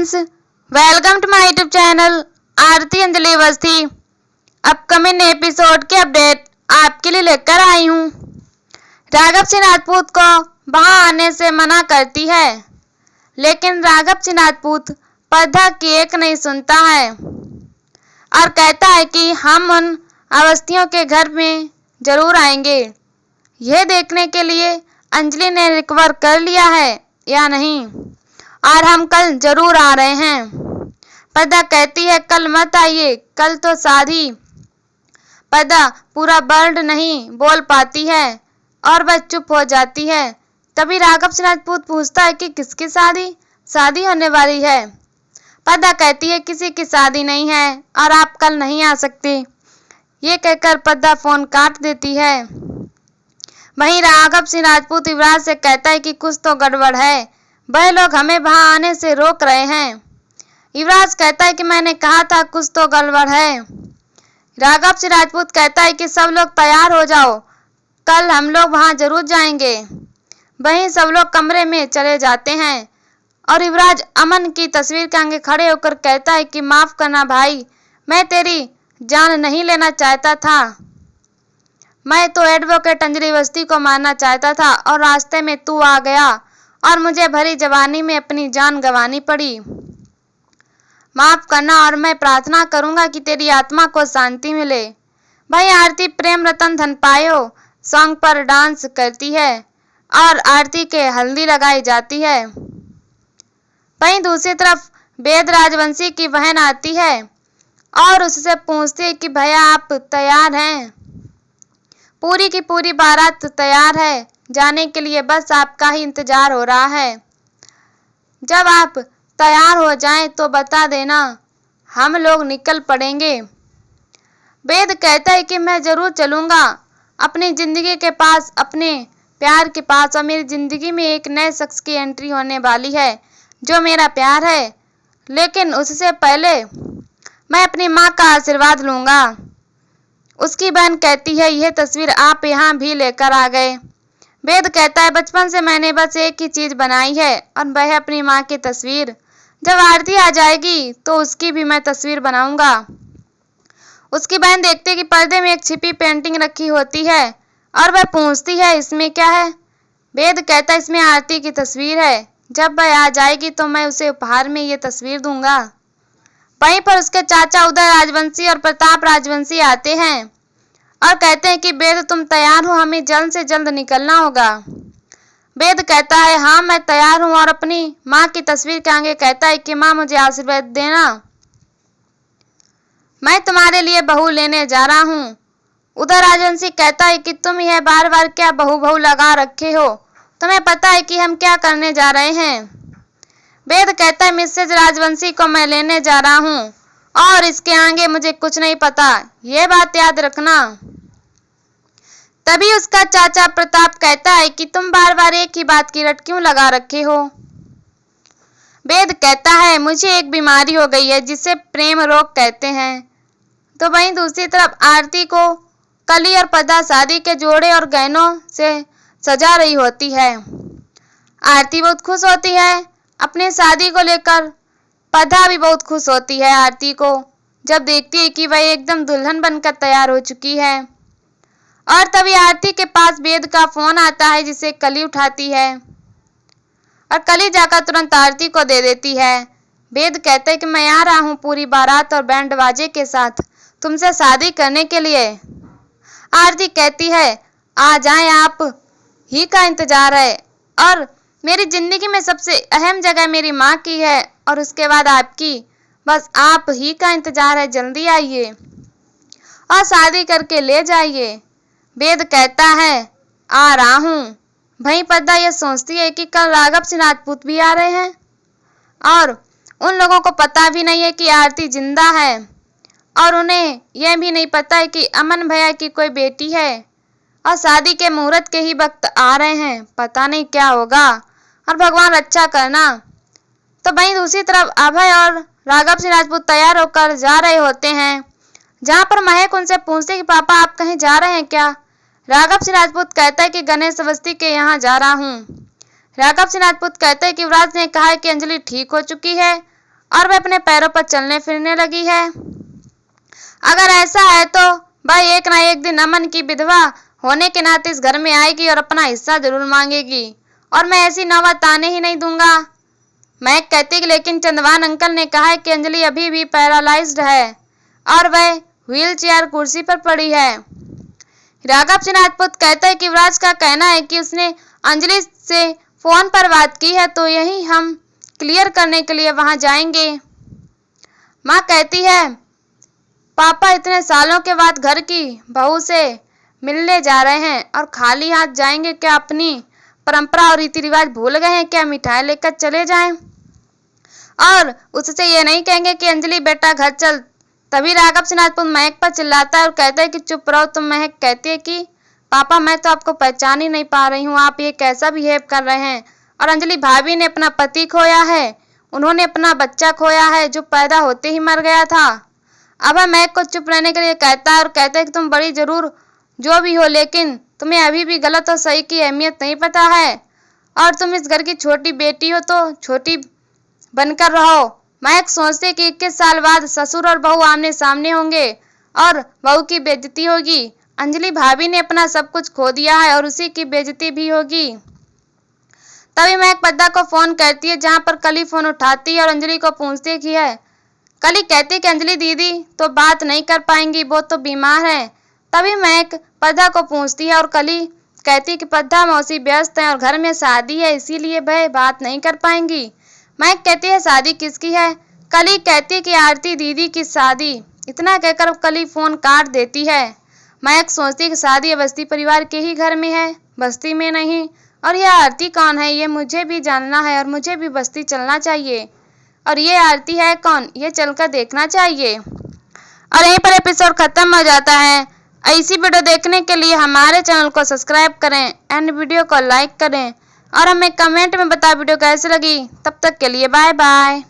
Friends, welcome to my YouTube channel Aarti Anjali Awasthi. Upcoming episode के update आपके लिए लेकर आई हूँ। राघव सिंह राजपूत को वहां आने से मना करती है, लेकिन राघव सिंह राजपूत पर्दा की एक नहीं सुनता है और कहता है कि हम उन अवस्थियों के घर में जरूर आएंगे, यह देखने के लिए अंजलि ने रिकवर कर लिया है या नहीं, और हम कल जरूर आ रहे हैं। पर्दा कहती है कल मत आइए, कल तो शादी। पर्दा पूरा वर्ड नहीं बोल पाती है और वह चुप हो जाती है। तभी राघव सिंह राजपूत पूछता है कि किसकी शादी होने वाली है। पर्दा कहती है किसी की शादी नहीं है और आप कल नहीं आ सकते। ये कहकर पर्दा फोन काट देती है। वहीं राघव सिंह राजपूत युवराज से कहता है कि कुछ तो गड़बड़ है, वह लोग हमें वहां आने से रोक रहे हैं। युवराज कहता है कि मैंने कहा था कुछ तो गड़बड़ है। राघव सिंह राजपूत कहता है कि सब लोग तैयार हो जाओ, कल हम लोग वहां जरूर जाएंगे। वहीं सब लोग कमरे में चले जाते हैं और युवराज अमन की तस्वीर के आगे खड़े होकर कहता है कि माफ करना भाई, मैं तेरी जान नहीं लेना चाहता था। मैं तो एडवोकेट अंजलि अवस्थी को मारना चाहता था और रास्ते में तू आ गया और मुझे भरी जवानी में अपनी जान गंवानी पड़ी। माफ करना और मैं प्रार्थना करूंगा कि तेरी आत्मा को शांति मिले। भाई आरती प्रेम रतन धन पायो सॉन्ग पर डांस करती है और आरती के हल्दी लगाई जाती है। वहीं दूसरी तरफ वेद राजवंशी की बहन आती है और उससे पूछती है कि भैया आप तैयार हैं? पूरी की पूरी बारात तैयार है जाने के लिए, बस आपका ही इंतजार हो रहा है। जब आप तैयार हो जाएं तो बता देना, हम लोग निकल पड़ेंगे। वेद कहता है कि मैं जरूर चलूंगा अपनी जिंदगी के पास, अपने प्यार के पास, और मेरी जिंदगी में एक नए शख्स की एंट्री होने वाली है जो मेरा प्यार है, लेकिन उससे पहले मैं अपनी माँ का आशीर्वाद लूंगा। उसकी बहन कहती है यह तस्वीर आप यहाँ भी लेकर आ गए। वेद कहता है बचपन से मैंने बस एक ही चीज बनाई है और वह है अपनी माँ की तस्वीर। जब आरती आ जाएगी तो उसकी भी मैं तस्वीर बनाऊंगा। उसकी बहन देखती है कि पर्दे में एक छिपी पेंटिंग रखी होती है और वह पूछती है इसमें क्या है। वेद कहता है इसमें आरती की तस्वीर है, जब वह आ जाएगी तो मैं उसे उपहार में ये तस्वीर दूंगा। वहीं पर उसके चाचा उदय राजवंशी और प्रताप राजवंशी आते हैं और कहते हैं कि वेद तुम तैयार हो, हमें जल्द से जल्द निकलना होगा। वेद कहता है हाँ मैं तैयार हूँ और अपनी माँ की तस्वीर के आगे कहता है कि माँ मुझे आशीर्वाद देना, मैं तुम्हारे लिए बहू लेने जा रहा हूँ। उदय राजवंशी कहता है कि तुम यह बार बार क्या बहू लगा रखे हो, तुम्हें पता है कि हम क्या करने जा रहे हैं। वेद कहता है मिसेज राजवंशी को मैं लेने जा रहा हूँ और इसके आगे मुझे कुछ नहीं पता, ये बात याद रखना। तभी उसका चाचा प्रताप कहता है कि तुम बार बार एक ही बात की रट क्यों लगा रखे हो। वेद कहता है मुझे एक बीमारी हो गई है जिसे प्रेम रोग कहते हैं। तो वहीं दूसरी तरफ आरती को कली और पर्दा शादी के जोड़े और गहनों से सजा रही होती है। आरती बहुत खुश होती है अपने शादी को लेकर। पर्दा भी बहुत खुश होती है आरती को जब देखती है कि वह एकदम दुल्हन बनकर तैयार हो चुकी है। और तभी आरती के पास वेद का फोन आता है जिसे कली उठाती है और कली जाकर तुरंत आरती को दे देती है। वेद कहते हैं कि मैं आ रहा हूँ पूरी बारात और बैंड बाजे के साथ तुमसे शादी करने के लिए। आरती कहती है आ जाएं, आप ही का इंतजार है और मेरी जिंदगी में सबसे अहम जगह मेरी माँ की है और उसके बाद आपकी, बस आप ही का इंतजार है, जल्दी आइए और शादी करके ले जाइए। वेद कहता है आ रहा हूँ। वहीं पर्दा यह सोचती है कि कल राघव सिंह राजपूत भी आ रहे हैं और उन लोगों को पता भी नहीं है कि आरती जिंदा है और उन्हें यह भी नहीं पता है कि अमन भैया की कोई बेटी है और शादी के मुहूर्त के ही वक्त आ रहे हैं, पता नहीं क्या होगा और भगवान रक्षा करना। तो वहीं दूसरी तरफ अभय और राघव सिंह राजपूत तैयार होकर जा रहे होते हैं, जहां पर महक उनसे पूछते कि पापा आप कहीं जा रहे हैं क्या। राघव सिंह राजपूत कहता है कि गणेश अवस्थी के यहाँ जा रहा हूँ। राघव सिंह राजपूत कहते हैं कि युवराज ने कहा है कि अंजलि ठीक हो चुकी है और वह अपने पैरों पर चलने फिरने लगी है। अगर ऐसा है तो भाई एक ना एक दिन अमन की विधवा होने के नाते इस घर में आएगी और अपना हिस्सा जरूर मांगेगी, और मैं ऐसी नौबत आने ही नहीं दूंगा। महक कहती कि लेकिन चंदवान अंकल ने कहा है कि अंजलि अभी भी पैरालाइज्ड है और वह व्हील चेयर कुर्सी पर पड़ी है। राघव सिंह राजपूत कहता है कि युवराज का कहना है कि उसने अंजलि से फोन पर बात की है, तो यही हम क्लियर करने के लिए वहां जाएंगे। माँ कहती है पापा इतने सालों के बाद घर की बहू से मिलने जा रहे हैं और खाली हाथ जाएंगे क्या? अपनी परंपरा और रीति रिवाज भूल गए हैं क्या? मिठाई लेकर चले जाएं और उससे ये नहीं कहेंगे कि अंजलि बेटा घर चल। तभी राघव सिंह राजपूत महक पर चिल्लाता है और कहता है कि चुप रहो तुम। महक कहती है कि पापा मैं तो आपको पहचान ही नहीं पा रही हूँ, आप ये कैसा बिहेव कर रहे हैं। और अंजलि भाभी ने अपना पति खोया है, उन्होंने अपना बच्चा खोया है जो पैदा होते ही मर गया था। अब महक को चुप रहने के लिए कहता है और कहता है कि तुम बड़ी जरूर जो भी हो, लेकिन तुम्हें अभी भी गलत और सही की अहमियत नहीं पता है और तुम इस घर की छोटी बेटी हो तो छोटी बनकर रहो। महक सोचते कि 21 साल बाद ससुर और बहू आमने सामने होंगे और बहू की बेइज्जती होगी। अंजलि भाभी ने अपना सब कुछ खो दिया है और उसी की बेइज्जती भी होगी। तभी महक पद्दा को फोन करती है, जहां पर कली फोन उठाती है और अंजलि को पूछती की है। कली कहती है कि अंजलि दीदी तो बात नहीं कर पाएंगी, वो तो बीमार है। तभी महक पद्दा को पूछती है और कली कहती है कि पद्दा मौसी व्यस्त है और घर में शादी है इसीलिए वह बात नहीं कर पाएंगी। महक कहती है शादी किसकी है? कली कहती है कि आरती दीदी की शादी। इतना कहकर कली फोन काट देती है। महक सोचती है कि शादी बस्ती परिवार के ही घर में है, बस्ती में नहीं। और यह आरती कौन है ये मुझे भी जानना है और मुझे भी बस्ती चलना चाहिए। और ये आरती है कौन, ये चलकर देखना चाहिए। और यहीं पर एपिसोड खत्म हो जाता है। ऐसी वीडियो देखने के लिए हमारे चैनल को सब्सक्राइब करें एंड वीडियो को लाइक करें और हमें कमेंट में बताएं वीडियो कैसी लगी। तब तक के लिए बाय बाय।